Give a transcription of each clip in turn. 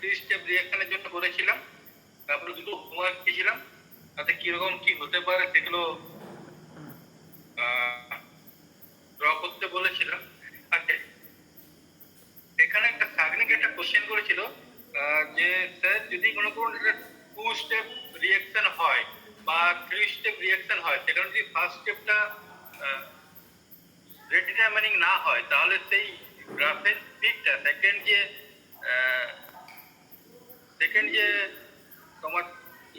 Three step রিঅ্যাকশনের জন্য করেছিলাম, তারপরে দুটো হোমওয়ার্ক দিয়েছিলাম, তাতে কিরকম কি হতে পারে সেগুলো ড্র করতে বলেছিলাম। আচ্ছা, এখানে একটা সাগনিক একটা কোশ্চেন করেছিল যে স্যার যদি মনে করুন এটা টু স্টেপ রিঅ্যাকশন হয় বা থ্রি স্টেপ রিঅ্যাকশন হয়, সেখানে যদি ফার্স্ট স্টেপটা ডিটারমিনিং না হয়, তাহলে সেই গ্রাফের পিকটা সেকেন্ড যে তোমার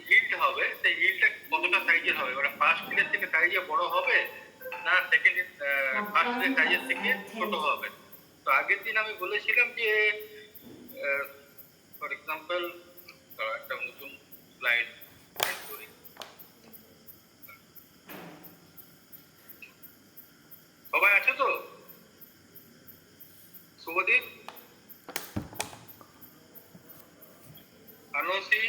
হিলটা হবে, সেই হিলটা কতটা সাইজের হবে, মানে ফার্স্ট হিলের থেকে সাইজে বড় হবে না সেকেন্ড ফার্স্ট হিলের সাইজের থেকে ছোট হবে। তো আগের দিন আমি বলেছিলাম যে ফর এক্সাম্পল একটা নতুন স্লাইড করি। সবাই আছো তো? শুভদীপ, আনসি,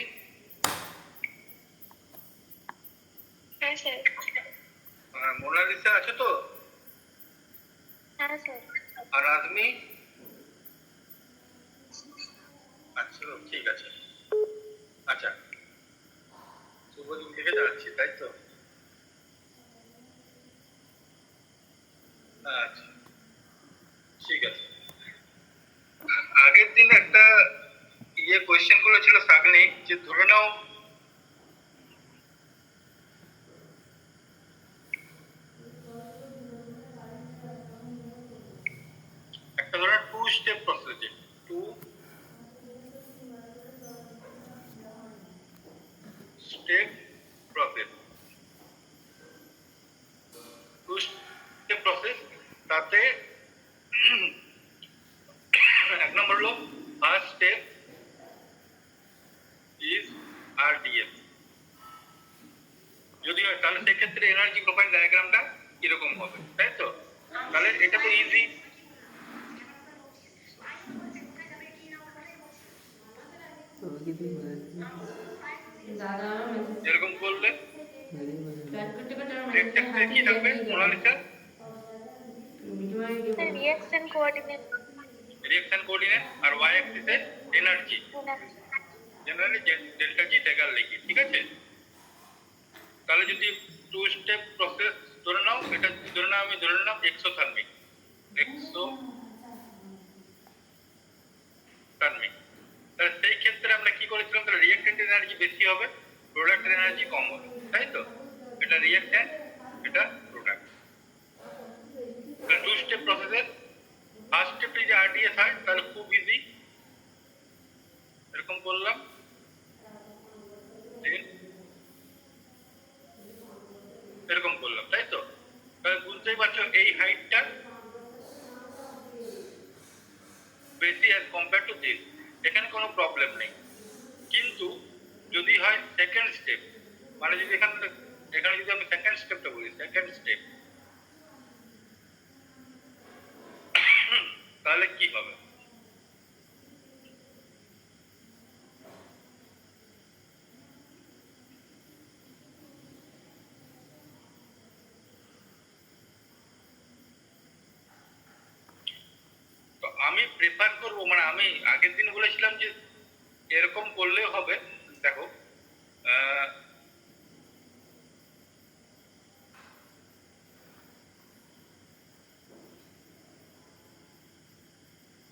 হ্যাঁ স্যার। মোনালিসা আছো তো? হ্যাঁ স্যার। আর আদমি? আচ্ছা, ঠিক আছে। আচ্ছা, শুভদীপ থেকে যাচ্ছি, তাই তো? আচ্ছা, ঠিক আছে। আগের দিন একটা কোয়েশ্চেন করেছিল সাগনিক, যে ধরে নাও একটা ধরে two step process, two step process, তাতে এক নম্বর হলো ফার্স্ট স্টেপ ইজ আরডিএস। যদি হয় তাহলে সেক্ষেত্রে এনার্জি প্রোফাইল ডায়াগ্রামটা কিরকম হবে, তাই তো? তাহলে এটা তো ইজি। এরকম করলে কি থাকবে মোনালিসা? রিঅ্যাকশন কোঅর্ডিনেট আর ওয়াই অ্যাক্সিসে energy, generally delta G dagger লিখি, ঠিক আছে? তাহলে যদি টু স্টেপ প্রসেস ধরে নাও, এটা আমি ধরে নিলাম এক্সোথার্মিক, তাহলে সেই ক্ষেত্রে আমরা কি করেছিলাম, তাহলে রিঅ্যাক্ট্যান্ট এনার্জি বেশি হবে, প্রোডাক্টের এনার্জি কম হবে, তাই তো? এটা রিঅ্যাক্ট্যান্ট, এটা প্রোডাক্ট। টু স্টেপ প্রসেসের ফার্স্ট স্টেপ যদি আরডিএস হয় তাহলে খুব ইজি, এরকম করলাম, এরকম করলাম, তাই তো? তাহলে বুঝতেই পারছো এই হাইটটা বেশি অ্যাজ কম্পেয়ার টু দিস, এখানে কোনো প্রবলেম নেই। কিন্তু যদি হয় সেকেন্ড স্টেপ, মানে যদি এখানে যদি আমি সেকেন্ড স্টেপটা বলি, সেকেন্ড স্টেপ, তাহলে কি হবে? তো আমি প্রেফার করব, মানে আমি আগের দিন বলেছিলাম যে এরকম করলেও হবে। দেখো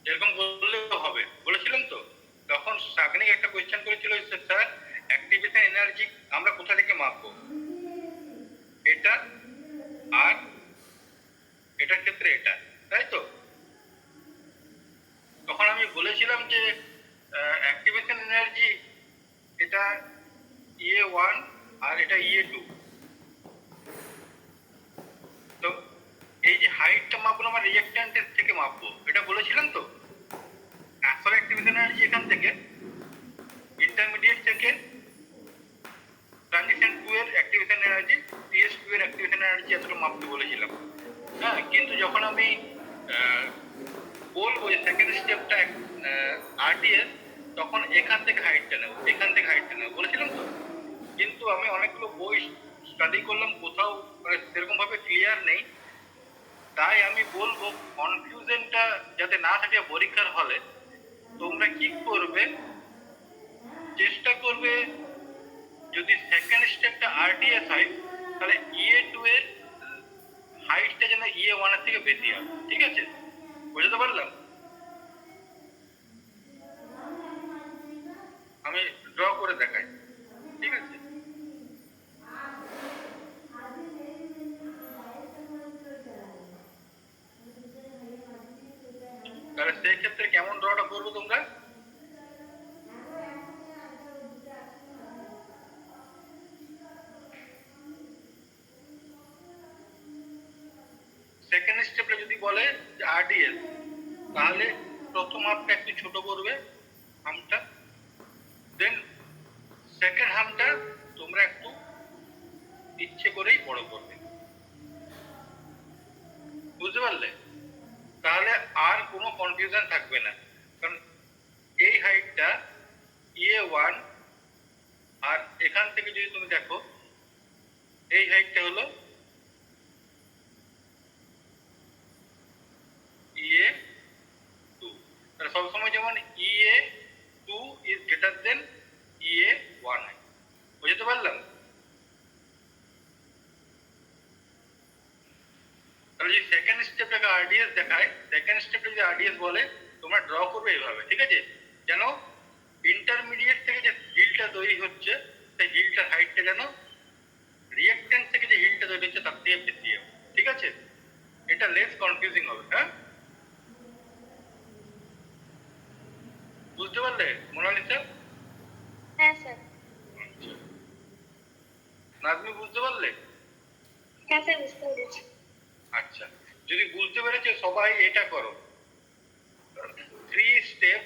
এরকম করলেও হবে বলেছিলাম তো। তখন সাগনিক একটা কোয়েশ্চেন করেছিল, স্যার অ্যাক্টিভেশন এনার্জি আমরা কোথা থেকে মাপবো, এটা আর এটার ক্ষেত্রে এটা, তাই তো? তখন আমি বলেছিলাম যে অ্যাক্টিভেশন এনার্জি এটা EA1 আর এটা EA2। তো এই যে হাইটটা মাপবো আমরা রিঅ্যাক্ট্যান্টের থেকে মাপবো, এটা বলেছিলাম তো। আসলে অ্যাক্টিভেশন এনার্জি এখান থেকে ইন্টারমিডিয়েট থেকে ট্রানজিশন 2 এর অ্যাক্টিভেশন এনার্জি, TS2 এর অ্যাক্টিভেশন এনার্জি এতটা মাপতে বলেছিলাম। হ্যাঁ, কিন্তু যখন আমি বলবো যে সেকেন্ড স্টেপটা আরডিএস, তখন এখান থেকে হাইটটা নেব বলেছিলাম তো। কিন্তু আমি অনেকগুলো বই স্টাডি করলাম, কোথাও সেরকম ভাবে ক্লিয়ার নেই। তাই আমি বলবো কনফিউশনটা যাতে না থাকে পরীক্ষার হলে, তোমরা কি করবে, চেষ্টা করবে যদি সেকেন্ড স্টেপটা আরডিএস হয় তাহলে EA2 এর হাইটটা যেন EA1 এর থেকে বেশি হয়, ঠিক আছে? বুঝতে পারলাম? আমি ড্র করে দেখাই, ঠিক আছে? তাহলে সেই ক্ষেত্রে কেমন ড্রটা করবো তোমরা? সেকেন্ড স্টেপে যদি বলে যে আরডিএস, তাহলে প্রথম হাফটা একটু ছোট করবে হামটা, দেন সেকেন্ড হামটা তোমরা একটু ইচ্ছে করেই বড় করবে, বুঝতে পারলে? তাহলে আর কোনো কনফিউশন থাকবে না, কারণ এই হাইটটা EA1 আর এখান থেকে যদি তুমি দেখো এই হাইটটা হলো EA2, তাহলে সবসময় যেমন EA2 is greater than EA1 হয়, বুঝতে পারলাম? তাহলে যদি সেকেন্ড স্টেপটাকে আরডিএস দেখায়, সেকেন্ড স্টেপে যদি আরডিএস বলে তোমরা ড্র করবে এইভাবে, ঠিক আছে? যেন ইন্টারমিডিয়েট থেকে যে হিলটা তৈরি হচ্ছে সেই হিলটার হাইটটা যেন রিঅ্যাকট্যান্ট থেকে যে হিলটা তৈরি হচ্ছে তার থেকে বেশি হবে, ঠিক আছে? এটা লেস কনফিউজিং হবে, হ্যাঁ? বুঝতে পারলে মোনালিসা? হ্যাঁ স্যার। আচ্ছা, নাজমি বুঝতে পারলে? হ্যাঁ স্যার, বুঝতে পেরেছি। আচ্ছা, যদি বুঝতে পেরেছো সবাই এটা করো, 3 step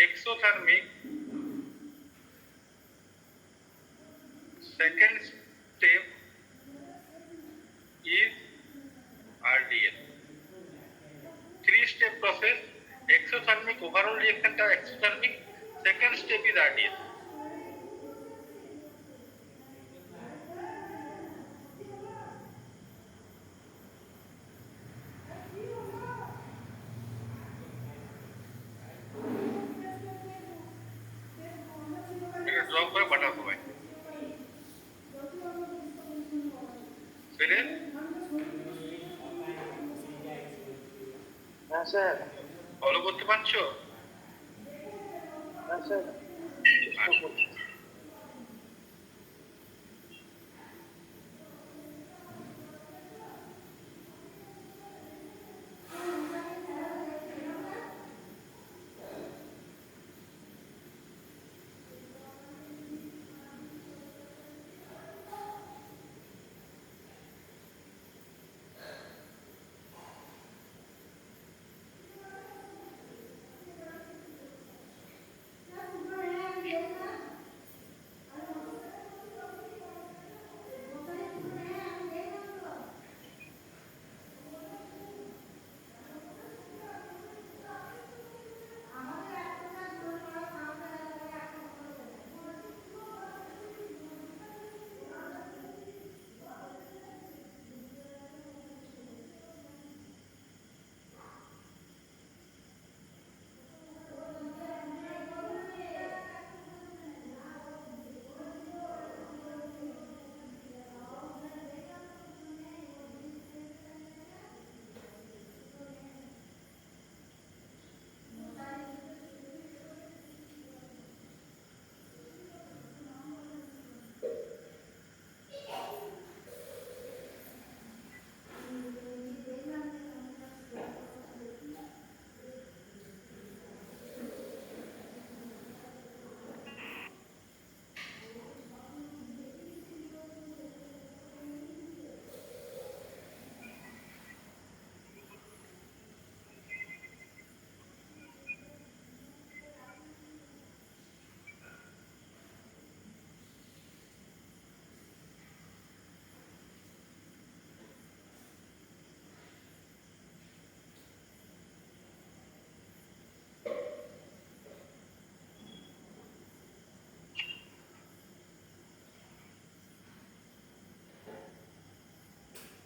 exothermic, second step is RDS. 3-step process, exothermic overall reaction টা exothermic, second step is RDS. এটা ড্র করে পাঠাও সবাই। ফেরে হ্যাঁ স্যার। ফলো করতে পারছো? হ্যাঁ স্যার। আচ্ছা।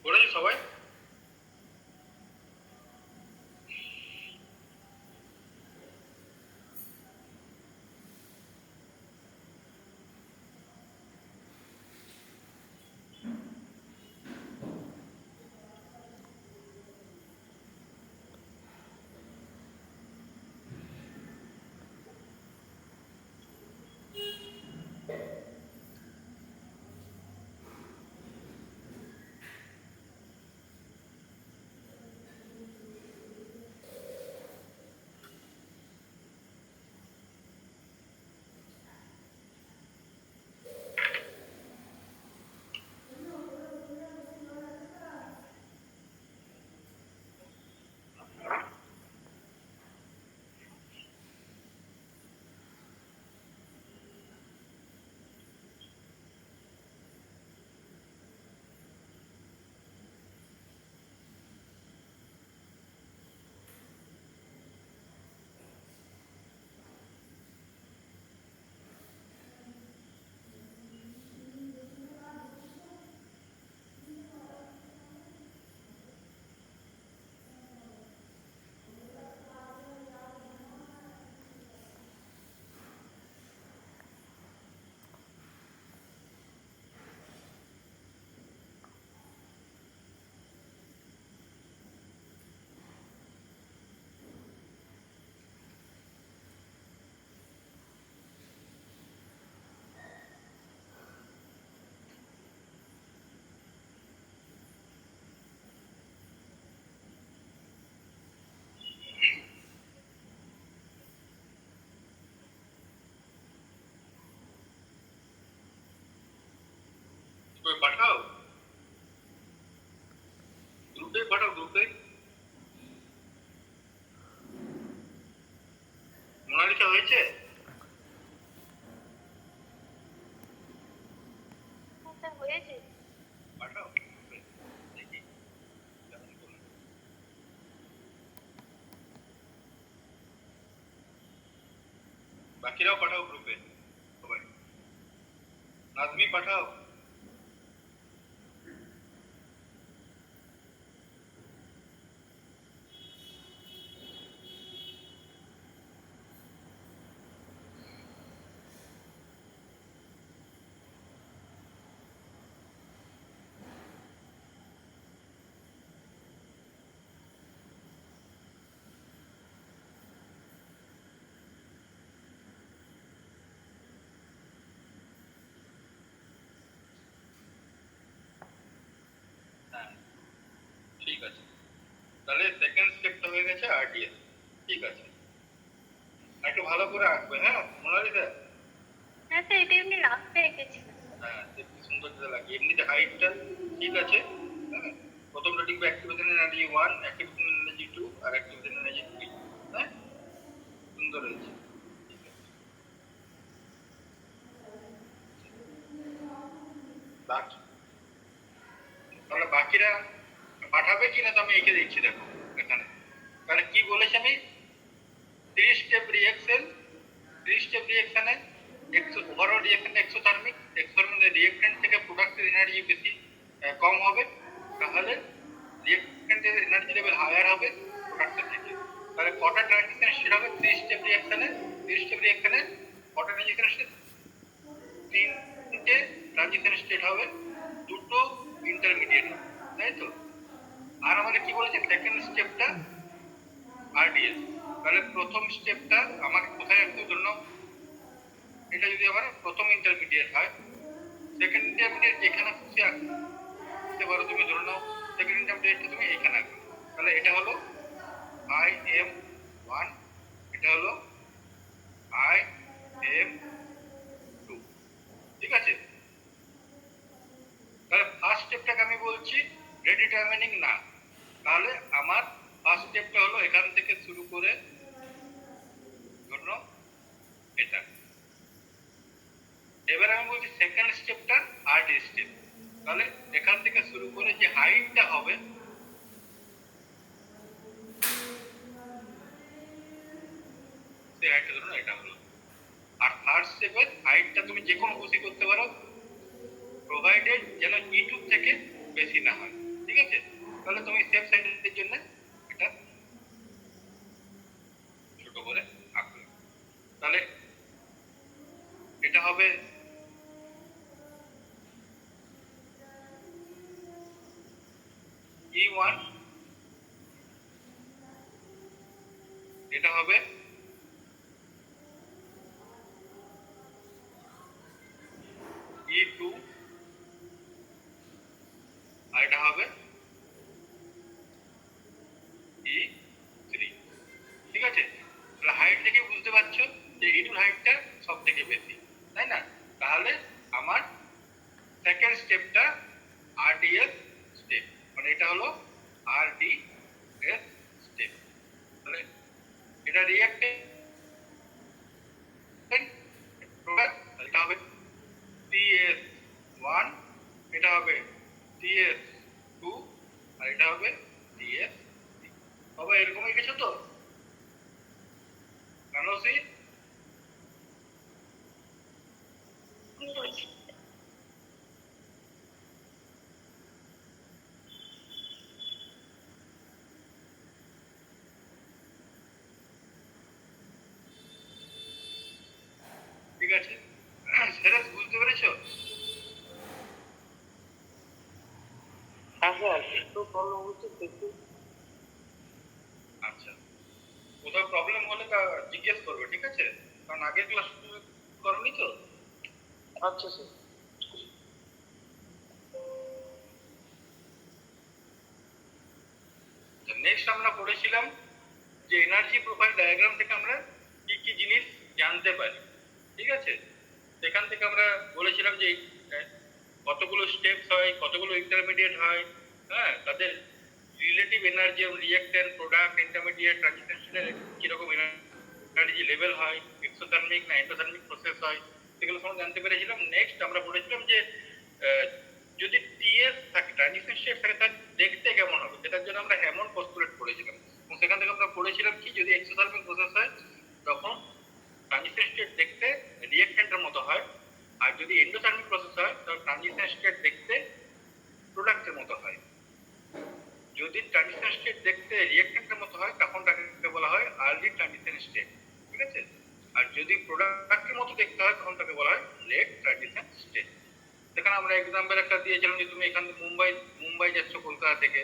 করেছো সবাই? তুমি পাঠাও, গ্রুপে পাঠাও, গ্রুপে। মোনালিসা হয়েছে? হ্যাঁ স্যার হয়েছে। পাঠাও গ্রুপে, দেখি কেমন করলো। বাকিরাও পাঠাও গ্রুপে সবাই। নাজমি পাঠাও। হ্যাঁ ঠিক আছে, তাহলে সেকেন্ড স্টেপটা হয়ে গেছে আরডিএস। ঠিক আছে, আর একটু ভালো করে আঁকবে, হ্যাঁ মোনালিসা। হ্যাঁ স্যার এটা এমনি রাখতে রেখেছিলাম। হ্যাঁ দেখতে সুন্দর যেটা লাগে, এমনিতে হাইটটা ঠিক আছে। হ্যাঁ, প্রথমটা লিখবে অ্যাক্টিভেশন এনার্জি 1, অ্যাক্টিভেশন এনার্জি 2 আর অ্যাক্টিভেশন এনার্জি 3। হ্যাঁ সুন্দর হয়েছে, ঠিক আছে। বাকি তাহলে বাকিরা পাঠাবে কিনা তো আমি এঁকে দিচ্ছি, দেখো এখানে। তাহলে কি বলেছি আমি, 3 স্টেপ রিঅ্যাকশন, 3 স্টেপ রিঅ্যাকশনে overall reaction exothermic, exothermic reactant থেকে প্রোডাক্টের এনার্জি বেশি কম হবে, তাহলে রিঅ্যাকট্যান্টের এনার্জি লেভেল হায়ার হবে প্রোডাক্টের থেকে। তাহলে কটা ট্রানজিশন স্টেট হবে 3 স্টেপ রিঅ্যাকশনে? 3 স্টেপ রিঅ্যাকশনে কটা ট্রানজিশন স্টেট? 3টে ট্রানজিশন স্টেট হবে, দুটো ইন্টারমিডিয়েট হবে, তাই তো? আর আমাদের কি বলেছে, সেকেন্ড স্টেপটা আরডিএস। তাহলে প্রথম স্টেপটা আমাকে কোথায় রাখতে জন্য, এটা যদি আমার প্রথম ইন্টারমিডিয়েট হয়, সেকেন্ড ইন্টারমিডিয়েট যেখানে খুশি আঁকতে পারো তুমি, ধরে নাও সেকেন্ড ইন্টারমিডিয়েটটা তুমি এইখানে আঁকো। তাহলে এটা হলো IM1, এটা হলো IM2, ঠিক আছে? তাহলে ফার্স্ট স্টেপটাকে আমি বলছি রেডিটারমিনিং না। তাহলে আমার ফার্স্ট স্টেপটা হলো এখান থেকে শুরু করে ধরুন এটা। এবার আমি বলছি সেকেন্ড স্টেপটা আরডি স্টেপ। তাহলে এখান থেকে শুরু করে যে হাইটটা হবে, সেই হাইটটা ধরুন এটা হলো। আর থার্ড স্টেপের হাইটটা তুমি যে কোনো খুশি করতে পারো, প্রোভাইডেড যেন E2 থেকে বেশি না হয়, ঠিক আছে? তাহলে তুমি সেফ সাইডের জন্য এটা ছোট করে আঁকবে। তাহলে এটা হবে E1, এটা হবে E2, আর এটা হবে E3, ঠিক আছে? তাহলে হাইট থেকে বুঝতে পারছো যে E2 হাইটটা সব থেকে বেশি, তাই না? তাহলে আমার সেকেন্ড স্টেপটা আরডিএস স্টেপ, মানে এটা হলো আরডিএস স্টেপ। তাহলে এটা রিঅ্যাক্টেন্ট প্রোডাক্ট, এটা হবে CS1, এটা হবে CS2 আর এটা হবে CS3। সবাই এরকমই কিছু তো মানসী? ঠিক আছে, সেরাস বুঝতে পেরেছো? হ্যাঁ স্যার একটু প্রবলেম হচ্ছে দেখি। আচ্ছা, কোথাও প্রবলেম হলে তা জিজ্ঞেস করবে, ঠিক আছে? কারণ আগের ক্লাস করনি তো। আচ্ছা স্যার। নেক্সট আমরা পড়েছিলাম যে এনার্জি প্রোফাইল ডায়াগ্রাম থেকে আমরা কি কি জিনিস জানতে পারি, ঠিক আছে? সেখান থেকে আমরা বলেছিলাম যে কতগুলো স্টেপস হয়, কতগুলো ইন্টারমিডিয়েট হয়, হ্যাঁ, তাদের relative energy, reactant, product, intermediate, ট্রানজিশনের কিরকম এনার্জি লেভেল হয়, এক্সোথার্মিক না এন্ডোথার্মিক প্রসেস হয়, সেগুলো সব জানতে পেরেছিলাম। নেক্সট আমরা বলেছিলাম যে যদি টিএস থাকে, ট্রানজিশন স্টেট থাকে, তার দেখতে কেমন হবে, সেটার জন্য আমরা হ্যামন্ড পস্তুলেট পড়েছিলাম। এবং সেখান থেকে আমরা পড়েছিলাম কি, যদি এক্সোথার্মিক প্রসেস হয় তখন ট্রানজিশন স্টেট দেখতে রিঅ্যাক্ট্যান্টের মতো হয়, আর যদি এন্ডোথার্মিক প্রসেস হয় তাহলে ট্রানজিশন স্টেট দেখতে প্রোডাক্টের মতো হয়। যদি ট্রানজিশন স্টেট দেখতে রিঅ্যাক্ট্যান্টের মতো হয় তখন তাকে বলা হয় আর্লি ট্রানজিশন স্টেট, ঠিক আছে। আর যদি প্রোডাক্টের মতো দেখতে হয় তখন তাকে বলা হয় লেট ট্রানজিশন স্টেট। সেখানে আমরা এক্সাম্পল একটা দিয়েছিলাম যে তুমি এখান থেকে মুম্বাই যাচ্ছ কলকাতা থেকে,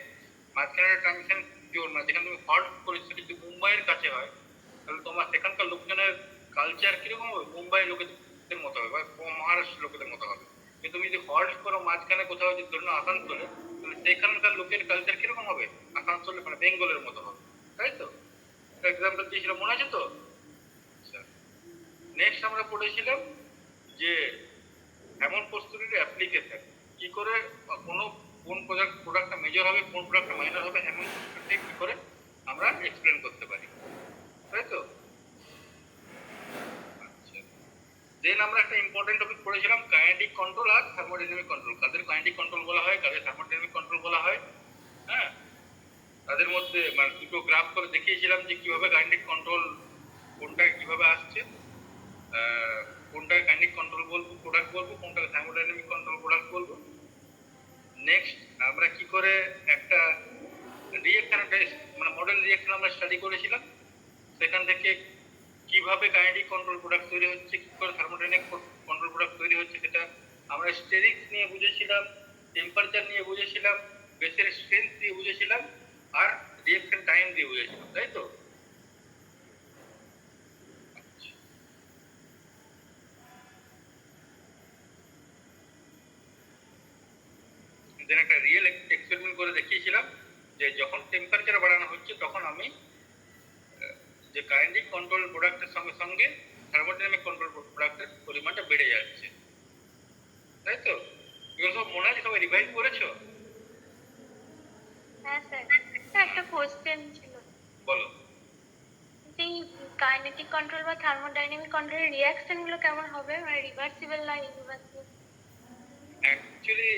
মাঝখানে ট্রানজিশন জোন, মানে যেখানে তুমি হল্ট করেছো যদি মুম্বাইয়ের কাছে হয়, তাহলে তোমার সেখানকার লোকজনের কালচার কিরকম হবে, মুম্বাই লোকেদের মতো হবে বা মহারাষ্ট্র লোকেদের মতো হবে। কিন্তু তুমি যদি হল্ট করো মাঝখানে কোথাও, যদি ধরুন আসানসোলে, তাহলে সেখানকার লোকের কালচার কিরকম হবে, আসানসোলে মানে বেঙ্গলের মতো হবে, তাই তো। এক্সাম্পল দিয়েছিলাম, মনে আছে তো? নেক্সট আমরা পড়েছিলাম যে এমন প্রস্তুতির অ্যাপ্লিকেশন কি করে, কোন প্রোডাক্টটা মেজর হবে, কোন প্রোডাক্টটা মাইনর হবে, এমন প্রস্তুতি কি করে আমরা এক্সপ্লেন করতে পারি, তাই তো। দেন আমরা একটা ইম্পর্টেন্ট টপিক পড়েছিলাম কাইনেটিক কন্ট্রোল আর থার্মোডাইনামিক কন্ট্রোল। কাদের কাইনেটিক কন্ট্রোল বলা হয়, কাদের থার্মোডাইনামিক কন্ট্রোল বলা হয়, হ্যাঁ। তাদের মধ্যে মানে দুটো গ্রাফ করে দেখিয়েছিলাম যে কিভাবে কাইনেটিক কন্ট্রোল কোনটা কিভাবে আসছে, কোনটাকে কাইনেটিক কন্ট্রোল বলবো প্রোডাক্ট বলবো, কোনটাকে থার্মোডাইনামিক কন্ট্রোল প্রোডাক্ট বলবো। নেক্সট আমরা কি করে একটা রিঅ্যাকশন, মানে মডেল রিঅ্যাকশন আমরা স্টাডি করেছিলাম, সেখান থেকে কিভাবে কাইনেটিক কন্ট্রোল প্রোডাক্ট তৈরি হচ্ছে, কি করে থার্মোডাইনামিক কন্ট্রোল প্রোডাক্ট তৈরি হচ্ছে, সেটা আমরা স্টেরিক্স নিয়ে বুঝেছিলাম, টেম্পারেচার নিয়ে বুঝেছিলাম, বেসের স্ট্রেংথ দিয়ে বুঝেছিলাম, আর রিঅ্যাকশন টাইম দিয়ে বুঝেছিলাম, তাই তো। দেন একটা রিয়েল এক্সপেরিমেন্ট করে দেখিয়েছিলাম যে যখন টেম্পারেচার বাড়ানো হচ্ছে তখন আমি যে কাইনেটিক কন্ট্রোল প্রোডাক্টের সঙ্গে সঙ্গে থার্মোডাইনামিক কন্ট্রোল প্রোডাক্টের পরিমাণটা বেড়ে যাচ্ছে, তাই তো। এগুলো সব মনে আছে, সবাই রিভাইজ করেছো? হ্যাঁ স্যার, একটা কোশ্চেন ছিল। বলো। যে কাইনেটিক কন্ট্রোল বা থার্মোডাইনামিক কন্ট্রোলের রিঅ্যাকশন গুলো কেমন হবে, মানে রিভার্সিবল না irreversible? Actually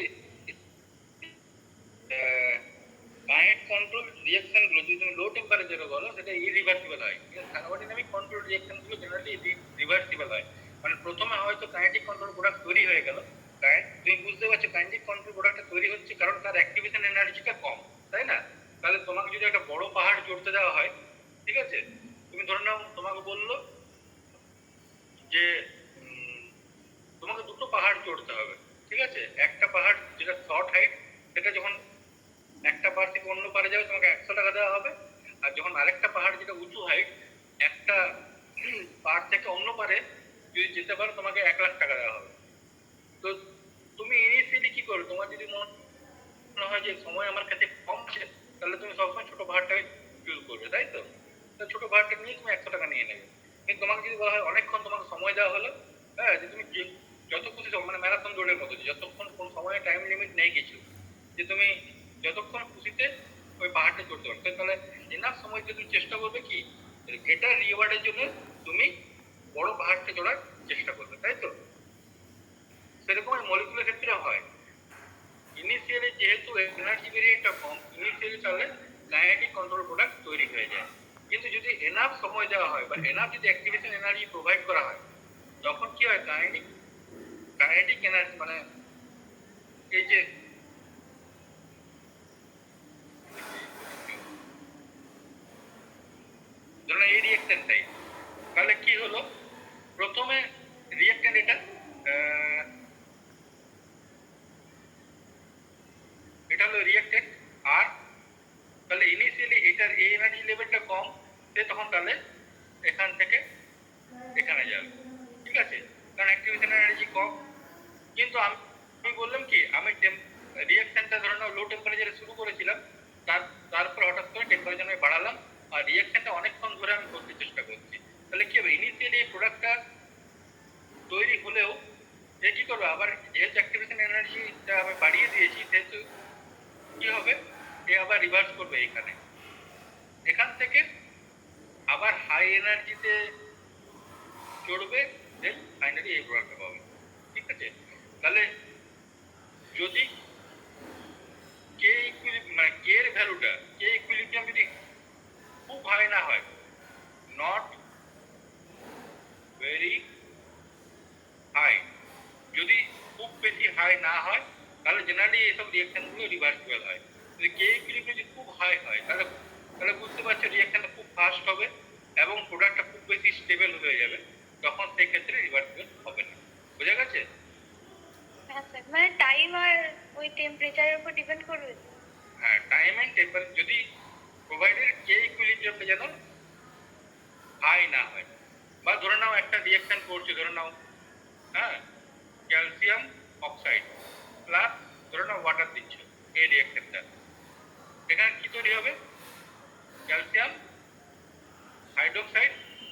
kinetic control reaction গুলো যদি তুমি লো টেম্পারেচারে বলো সেটা ইরিভার্সিবল হয়, কিন্তু থার্মোডাইনামিক কন্ট্রোল রিঅ্যাকশন গুলো জেনারেলি রিভার্সিবল হয়। মানে প্রথমে হয়তো কাইনেটিক কন্ট্রোল প্রোডাক্ট তৈরি হয়ে গেল, তুমি বুঝতে পারছো কাইনেটিক কন্ট্রোল প্রোডাক্টটা তৈরি হচ্ছে কারণ তার অ্যাক্টিভেশন এনার্জিটা কম, তাই না। তাহলে তোমাকে যদি একটা বড় পাহাড় চড়তে দেওয়া হয়, ঠিক আছে, তুমি ধরে নাও তোমাকে বললো যে তোমাকে দুটো পাহাড় চড়তে হবে, ঠিক আছে। একটা পাহাড় যেটা শর্ট হাইট, সেটা যখন একটা পাহাড় থেকে অন্য পাহাড়ে যাবে তোমাকে 100 টাকা দেওয়া হবে, আর যখন আরেকটা পাহাড় যেটা উঁচু হাইট, একটা পাহাড় থেকে অন্য পাহাড়ে যদি যেতে পারো তোমাকে 1,00,000 টাকা দেওয়া হবে। তো তুমি ইনিশিয়ালি কি করো, তোমার যদি মনে হয় যে সময় আমার কাছে কম আছে, তাহলে তুমি সবসময় ছোট পাহাড়টাকে চুজ করবে, তাই তো। ছোট পাহাড়টা নিয়ে তুমি 100 টাকা নিয়ে নেবে। কিন্তু তোমাকে যদি বলা হয় অনেকক্ষণ তোমাকে সময় দেওয়া হলো, হ্যাঁ, যে তুমি যত খুশি, মানে ম্যারাথন দৌড়ের মতো, যতক্ষণ কোন সময়ে টাইম লিমিট নেই কিছু, যে তুমি যতক্ষণ খুশিতে ওই পাহাড়টা চড়তে পারো, তাহলে এনাফ সময় যদি তুমি চেষ্টা করবে কি গ্রেটার রিওয়ার্ডের জন্য তুমি বড় পাহাড়টা চড়ার চেষ্টা করবে, তাই তো। সেরকম মলিকুলার ক্ষেত্রে হয়। ইনিশিয়ালি যেহেতু এনার্জি ভেরিয়েন্টটা কম, ইনিশিয়ালি তাহলে কাইনেটিক কন্ট্রোল প্রোডাক্ট তৈরি হয়ে যায়। কিন্তু যদি এনাফ সময় দেওয়া হয় বা এনাফ যদি অ্যাক্টিভেশন এনার্জি প্রোভাইড করা হয়, তখন কি হয়, কাইনেটিক এনার্জি মানে এই যে ধরুন এই রিঅ্যাকশনটাই, তাহলে কি হলো, প্রথমে রিঅ্যাকশন এটা হলো রিঅ্যাকটেন্ট, আর তাহলে ইনিশিয়ালি এটার এই এনার্জি লেভেলটা কম, সে তখন তাহলে এখান থেকে এখানে যাবে, ঠিক আছে, কারণ অ্যাক্টিভেশন এনার্জি কম। কিন্তু আমি বললাম কি, আমি রিঅ্যাকশনটা ধরে নাও লো টেম্পারেচারে শুরু করেছিলাম, তারপর হঠাৎ করে টেম্পারেচার আমি বাড়ালাম, আর রিঅ্যাকশনটা অনেকক্ষণ ধরে আমি করতে চেষ্টা করছি, তাহলে কি হবে, ইনিশিয়ালি এই প্রোডাক্টটা তৈরি হলেও এ কি করবে আবার যেহেতু অ্যাক্টিভেশন এনার্জিটা আমি বাড়িয়ে দিয়েছি সেহেতু কি হবে এ আবার রিভার্স করবে এখানে, এখান থেকে আবার হাই এনার্জিতে চড়বে, দেন ফাইনালি এই প্রোডাক্টটা পাবে। ঠিক আছে, তাহলে যদি কে মানে কে এর ভ্যালুটা কে ইকুইলিব্রিয়াম যদি খুব হাই না হয়, নট ভেরি হাই, যদি খুব বেশি হাই না হয় তাহলে জেনারেলি এইসব রিয়াকশনগুলো রিভার্সিবল হয়। যদি কে ইকুইলিব্রিয়াম যদি খুব হাই হয় তাহলে তাহলে বুঝতে পারছো রিয়াকশনটা খুব ফাস্ট হবে এবং প্রোডাক্টটা খুব বেশি স্টেবল হয়ে যাবে, তখন সেই ক্ষেত্রে রিভার্সিবল হবে না। বোঝা গেছে? হ্যাঁ স্যার, মানে টাইম আর ওই টেম্পারেচারের উপর ডিপেন্ড করবে। হ্যাঁ, টাইম এন্ড টেম্পারেচার যদি প্রোভাইডের কে ইকুইলিব্রিয়ামটা যেন হাই না হয়, বা ধরে নাও একটা রিয়াকশন করছে, ধরে নাও হ্যাঁ ক্যালসিয়াম অক্সাইড প্লাস ধরে নাও ওয়াটার দিচ্ছ, এই রিয়াকশনটা এখানে কি তৈরি হবে, ক্যালসিয়াম হাইড্রোক্সাইড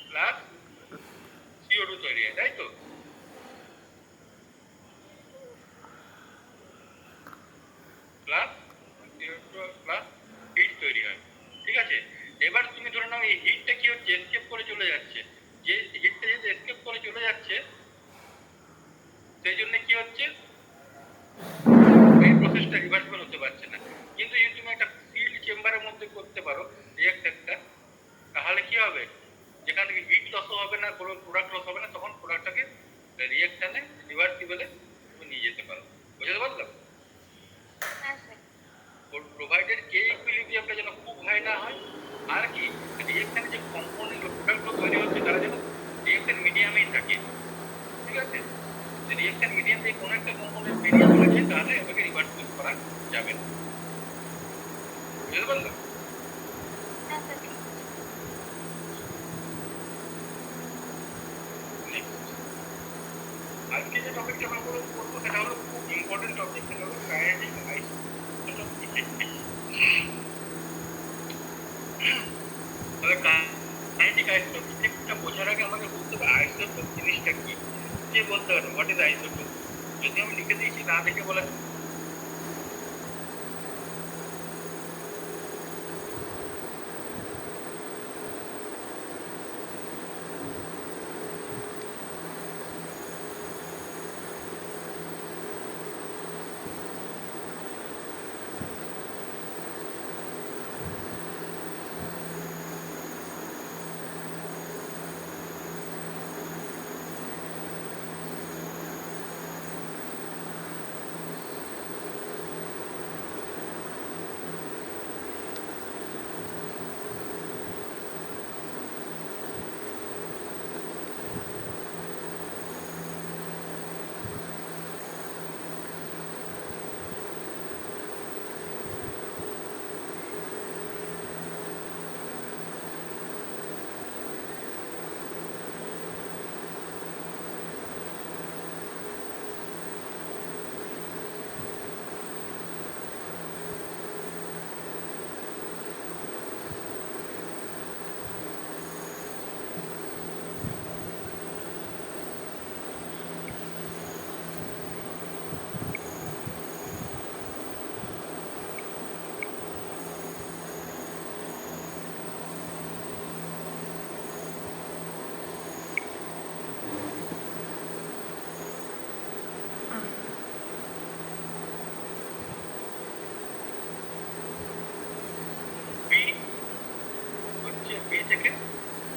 প্লাস CO2 তৈরি হয়, তাই তো? প্লাস CO2 প্লাস হিট তৈরি হয়। ঠিক আছে, এবার তুমি ধরে নাও এই হিটটা কি হচ্ছে এসকেপ করে চলে যাচ্ছে, যে হিটটা যেহেতু এসকেপ করে চলে যাচ্ছে সেই জন্য কি হচ্ছে এই প্রসেসটা রিভার্সিবল হতে পারছে না। কিন্তু যদি তুমি একটা সিল্ড চেম্বারের মধ্যে করতে পারো রিঅ্যাক্টরটা, তাহলে কি হবে, যেখান থেকে হিট লস হবে না, কোনো প্রোডাক্ট লস হবে না, তখন প্রোডাক্টটাকে রিঅ্যাকশনে রিভার্সিবলে তুমি নিয়ে যেতে পারো। বুঝতে পারলাম? হ্যাঁ স্যার। প্রোভাইডের কে ইকুইলিব্রিয়ামটা যেন খুব হাই না হয়, আর কি রিঅ্যাকশনে যে কম্পোনেন্ট প্রোডাক্টগুলো তৈরি হচ্ছে তারা যেন রিঅ্যাকশন মিডিয়ামেই থাকে। ঠিক আছে, রিঅ্যাকশন মিডিয়াম থেকে কোনো একটা কম্পোনেন্ট বেরিয়ে পড়েছে তাহলে এটাকে রিভার্সিবল করা যাবে না। বুঝতে পারলাম? হ্যাঁ স্যার, ঠিক আছে। আজকে যে টপিকটা আমরা করবো সেটা হলো খুব ইম্পর্টেন্ট টপিক, সেটা হলো কাইনেটিক আইসোটোপ ইফেক্ট। তাহলে কাইনেটিক আইসোটোপ ইফেক্টটা বোঝার আগে আমাদের বুঝতে হবে আইসোটোপ জিনিসটা কি। কে বলতে পারবে হোয়াট ইজ আইসোটোপ? যদি আমি লিখে দিয়েছি না দেখে বলা বি হচ্ছে, বি থেকে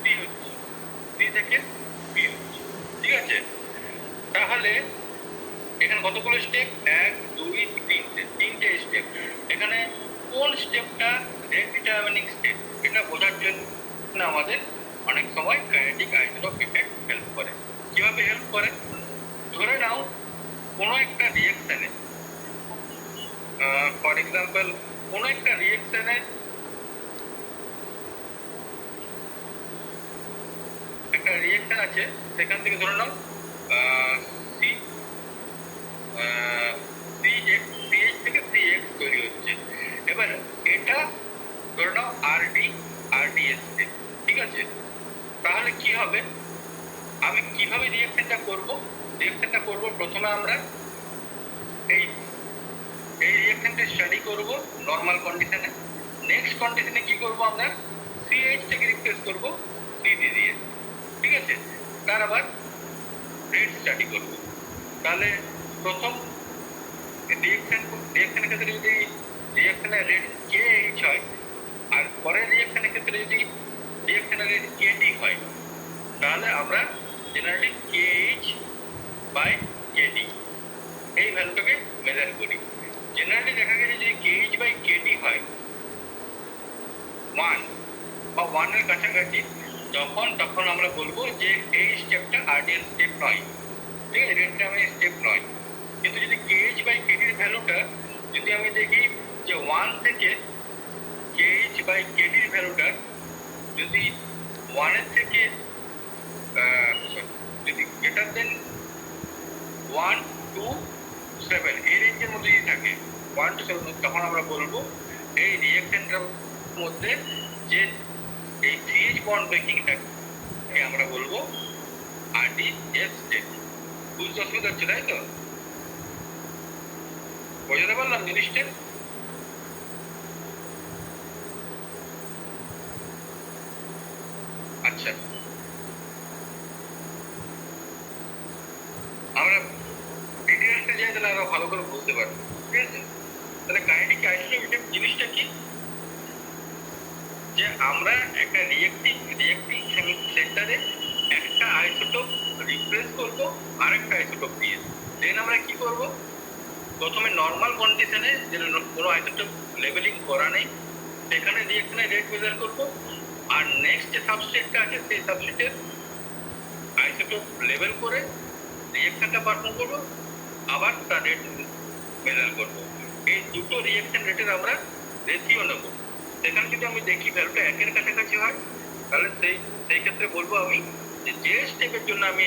সি হচ্ছে, সি থেকে বি হচ্ছে। ঠিক আছে, তাহলে এখানে কতগুলো স্টেপ, 1 2 তিনটে স্টেপ। এখানে কোন স্টেপটা রেট ডিটারমিনিং স্টেপ এটা বোঝার জন্য আমাদের অনেক সময় কাইনেটিক আইসোটোপ ইফেক্ট হেল্প করে। কিভাবে হেল্প করে, ধরে নাও কোনো একটা রিঅ্যাকশনে, ফর এক্সাম্পল কোনো একটা রিঅ্যাকশনে একটা রিঅ্যাকশন আছে, সেখান থেকে ধরে নাও সি সিএক্স সিএইচ থেকে সিএক্স তৈরি হচ্ছে। এবার এটা ধরে নাও আরডিএস। ঠিক আছে, তাহলে কি হবে, আমি কিভাবে রিঅ্যাকশনটা করব রিঅ্যাকশনটা করব প্রথমে আমরা এই এই রিঅ্যাকশনটা স্টাডি করব নর্মাল কন্ডিশনে। নেক্সট কন্ডিশনে কি করব আমরা সিএইচ থেকে রিপ্লেস করব সিডি দিয়ে, ঠিক আছে? তার আবার রেট স্টাডি করব। তাহলে প্রথম রিঅ্যাকশনের ক্ষেত্রে যদি রিঅ্যাকশনের রেট কেএইচ হয় আর পরের রিঅ্যাকশনের ক্ষেত্রে যদি রিঅ্যাকশনের রেট কেডি হয়, তাহলে আমরা জেনারেলি কেএইচ বাই কেডি এই ভ্যালুটাকে মেজার করি। জেনারেলি দেখা গেছে যদি কেএইচ বাই কেডি হয় 1 বা 1 এর কাছাকাছি, তখন আমরা বলবো যে এই স্টেপটা আরডিএল স্টেপ নয়, ঠিক আছে? রেট টার্মের স্টেপ নয়। কিন্তু যদি কেএইচ বাই কেডির ভ্যালুটা যদি আমি দেখি যে 1 থেকে কেএইচ বাই কেডির ভ্যালুটা যদি 1 এর থেকে যদি গ্রেটার দেন 1 to 7 এই রেঞ্জের মধ্যে যদি থাকে 1 to 7, তখন আমরা বলবো এই রিঅ্যাকশনটার মধ্যে যে এই সিএইচ বন্ড ব্রেকিংটাকে আমরা বলবো আরডিএস স্টেপ। বুঝতে অসুবিধা হচ্ছে, তাই তো? বোঝাতে পারলাম জিনিসটা? আচ্ছা, আমরা ডিটেলসে যাই তাহলে আরো ভালো করে বুঝতে পারবো, ঠিক আছে? তাহলে কাইনেটিক আইসোটোপ জিনিসটা কি? যে আমরা একটা রিঅ্যাক্টিং সেন্টারে একটা আইসোটোপ রিপ্লেস করব আরেকটা আইসোটোপ দিয়ে। দেন আমরা কি করব, প্রথমে নর্মাল কন্ডিশনে যে কোনো আইসোটোপ লেবেলিং করা নেই সেখানে রিঅ্যাকশনের রেট মেজার করব, আর নেক্সট যে সাবস্ট্রেটটা আছে সেই সাবস্ট্রেটের আইসোটোপ লেবেল করে রিঅ্যাকশনটা পারফর্ম করব, আবার তার রেট মেজার করব। এই দুটো রিঅ্যাকশন রেটের আমরা রেশিও নেব। সেখানে যদি আমি দেখি ভ্যালুটা একের কাছাকাছি হয়, তাহলে সেই ক্ষেত্রে বলবো আমি যে স্টেপের জন্য আমি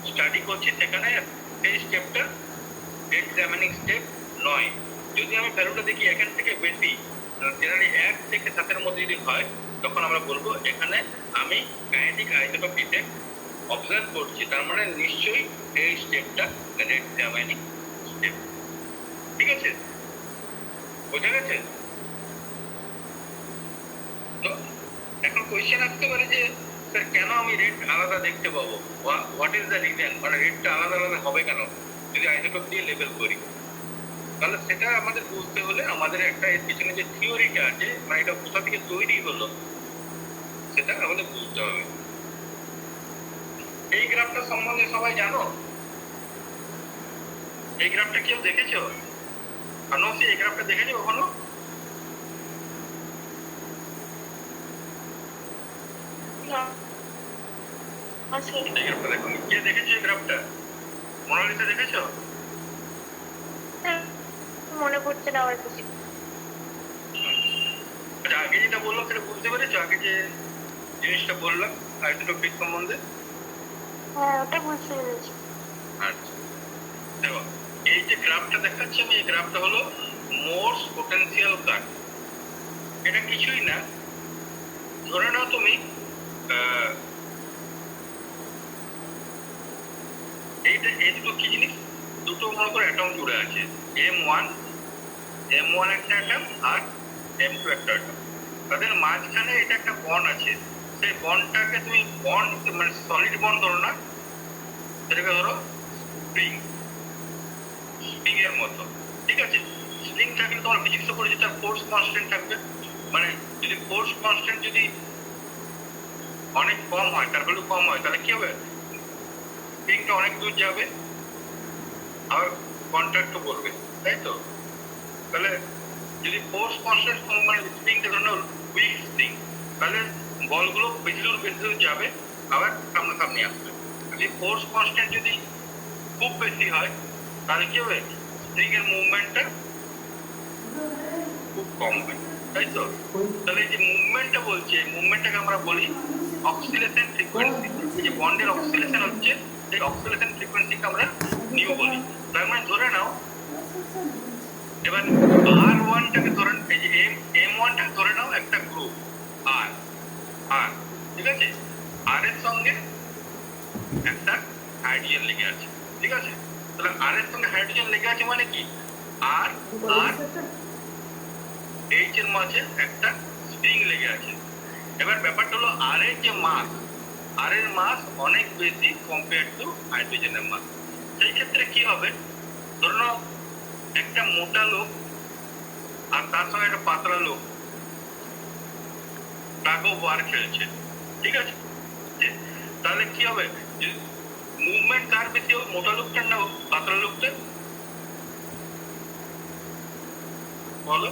স্টাডি করছি সেখানে সেই স্টেপটা এক্সামিনিং স্টেপ নয়। যদি আমি ভ্যালুটা দেখি একের থেকে বেশি, জেনারেলি 1 থেকে 7 মধ্যে যদি হয়, তখন আমরা বলবো এখানে আমি কাইনেটিক আইসোটোপ ইফেক্ট অবজার্ভ করছি, তার মানে নিশ্চয়ই এই স্টেপটা এক্সামিনিং স্টেপ। ঠিক আছে? বোঝা গেছে? তো এখন কোয়েশ্চেন আসতে পারে যে স্যার কেন আমি রেট আলাদা দেখতে পাবো, হোয়াট ইজ দ্য রিজন, মানে রেটটা আলাদা আলাদা হবে কেন যদি আইসোটোপ দিয়ে লেবেল করি? তাহলে সেটা আমাদের বুঝতে হলে আমাদের একটা এর পিছনে যে থিওরিটা আছে, মানে এটা কোথা থেকে তৈরি হলো সেটা আমাদের বুঝতে হবে। এই গ্রাফটা সম্বন্ধে সবাই জানো? এই গ্রাফটা কেউ দেখেছো? আনোসি এই গ্রাফটা দেখেছো কখনো? এই গ্রাফটা দেখো, কে দেখেছো এই গ্রাফটা? মোনালিসা দেখেছো? মনে পড়ছে না আমার কিছু। আচ্ছা, আগে যেটা বললাম সেটা বুঝতে পেরেছো? আগে যে জিনিসটা বললাম আইসোটোপিক সম্বন্ধে? হ্যাঁ, ওটা বুঝতে পেরেছি। আচ্ছা, দেখো এই যে গ্রাফটা দেখাচ্ছি আমি, এই গ্রাফটা হলো মোরস পোটেনশিয়াল কার্ভ। এটা কিছুই না, ধরে নাও তুমি এইটা এই দুটো কি জিনিস, দুটো মনে করো অ্যাটম জুড়ে আছে, M1 একটা অ্যাটম আর M2 একটা অ্যাটম। তাদের মাঝখানে এটা একটা বন্ড আছে, সেই বন্ডটাকে তুমি বন্ড মানে সলিড বন্ড ধরো না, সেটাকে ধরো স্প্রিং এর মতো। ঠিক আছে? স্প্রিং থাকলে তোমার ফিজিক্সে পড়ে যে তার ফোর্স কনস্ট্যান্ট থাকবে, মানে যদি ফোর্স কনস্ট্যান্ট যদি অনেক কম হয়, তার ভ্যালু কম হয়, তাহলে কি হবে? স্প্রিংটা অনেক দূর যাবে আর কন্ট্রাক্টও করবে, তাই তো? তাহলে যদি ফোর্স কনস্ট্যান্ট কম, মানে স্প্রিংটা ধরো উইক স্প্রিং, তাহলে বলগুলো বেশি দূর যাবে, আবার সামনাসামনি আসবে। যদি ফোর্স কনস্ট্যান্ট যদি খুব বেশি হয়, তাহলে কি হবে? স্প্রিং এর মুভমেন্টটা খুব কম হয়, তাই তো? তাহলে এই যে মুভমেন্টটা বলছে, এই মুভমেন্টটাকে আমরা বলি অক্সিলেশন ফ্রিকোয়েন্সি। এই যে বন্ডের অক্সিলেশন হচ্ছে, সেই অক্সিলেশন ফ্রিকোয়েন্সিকে আমরা নিউ বলি। তার মানে ধরে নাও এবার R1টাকে ধরে, এই যে M1টাকে ধরে নাও একটা গ্রুপ R, ঠিক আছে? আর এর সঙ্গে একটা হাইড্রোজেন লেগে আছে, ঠিক আছে? তাহলে আর এর সঙ্গে হাইড্রোজেন লেগে আছে মানে কি, আর আর এইচ এর মাঝে একটা স্প্রিং লেগে আছে। এবার ব্যাপারটা হলো আর এর যে মাস, আর এর মাস অনেক বেশি কম্পেয়ার টু হাইড্রোজেনের মাস। সেই ক্ষেত্রে কি হবে, ধরুন একটা মোটা লোক আর তার সঙ্গে একটা পাতলা লোক টাগ অফ ওয়ার খেলছে, ঠিক আছে? তাহলে কি হবে, মুভমেন্ট কার বেশি হবে, মোটা লোকটার না পাতলা লোকটার? বলো।